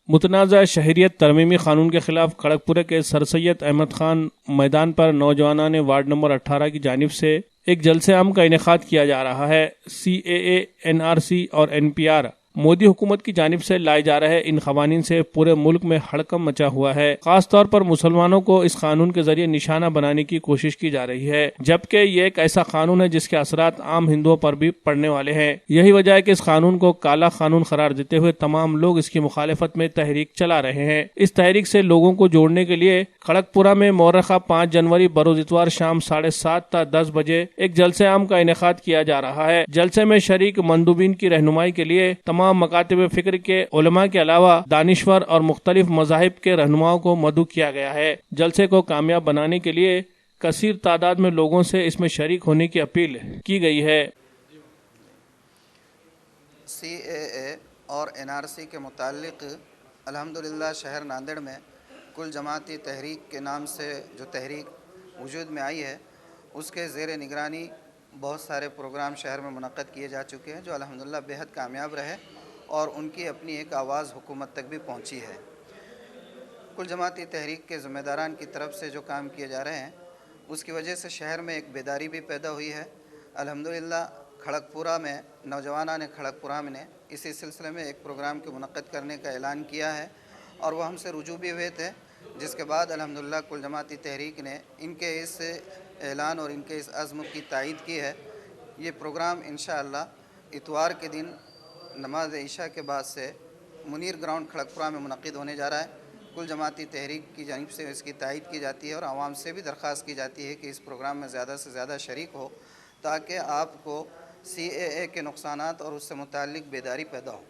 متنازع شہریت ترمیمی قانون کے خلاف کھڑگپورے کے سر سید احمد خان میدان پر نوجوانان وارڈ نمبر 18 کی جانب سے ایک جلسہ عام کا انعقاد کیا جا رہا ہے۔ CAA، NRC اور NPR مودی حکومت کی جانب سے لائے جا رہے ان قوانین سے پورے ملک میں ہڑکم مچا ہوا ہے۔ خاص طور پر مسلمانوں کو اس قانون کے ذریعے نشانہ بنانے کی کوشش کی جا رہی ہے، جبکہ یہ ایک ایسا قانون ہے جس کے اثرات عام ہندوؤں پر بھی پڑنے والے ہیں۔ یہی وجہ ہے کہ اس قانون کو کالا قانون قرار دیتے ہوئے تمام لوگ اس کی مخالفت میں تحریک چلا رہے ہیں۔ اس تحریک سے لوگوں کو جوڑنے کے لیے کھڑگپورہ میں مورخہ 5 جنوری بروز اتوار شام 7:30 تا 10 بجے ایک جلسہ عام کا انعقاد کیا جا رہا ہے۔ جلسے میں شریک مندوبین کی رہنمائی کے لیے تمام مکاتب فکر کے علماء کے علاوہ دانشور اور مختلف مذاہب کے رہنماؤں کو مدعو کیا گیا ہے۔ جلسے کو کامیاب بنانے کے لیے کثیر تعداد میں لوگوں سے اس میں شریک ہونے کی اپیل کی گئی ہے۔ CAA اور NRC کے متعلق الحمدللہ شہر ناندیڑ میں کل جماعتی تحریک کے نام سے جو تحریک وجود میں آئی ہے، اس کے زیر نگرانی بہت سارے پروگرام شہر میں منعقد کیے جا چکے ہیں جو الحمدللہ بہت کامیاب رہے اور ان کی اپنی ایک آواز حکومت تک بھی پہنچی ہے۔ کل جماعتی تحریک کے ذمہ داران کی طرف سے جو کام کیے جا رہے ہیں اس کی وجہ سے شہر میں ایک بیداری بھی پیدا ہوئی ہے۔ الحمدللہ کھڑگپورہ میں نوجوانان کھڑگپورہ میں نے اسی سلسلے میں ایک پروگرام کے منعقد کرنے کا اعلان کیا ہے اور وہ ہم سے رجوع بھی ہوئے تھے، جس کے بعد الحمدللہ کل جماعتی تحریک نے ان کے اس اعلان اور ان کے اس عزم کی تائید کی ہے۔ یہ پروگرام انشاءاللہ اتوار کے دن نماز عشاء کے بعد سے منیر گراؤنڈ کھڑگپورہ میں منعقد ہونے جا رہا ہے۔ کل جماعتی تحریک کی جانب سے اس کی تائید کی جاتی ہے اور عوام سے بھی درخواست کی جاتی ہے کہ اس پروگرام میں زیادہ سے زیادہ شریک ہو تاکہ آپ کو CAA کے نقصانات اور اس سے متعلق بیداری پیدا ہو۔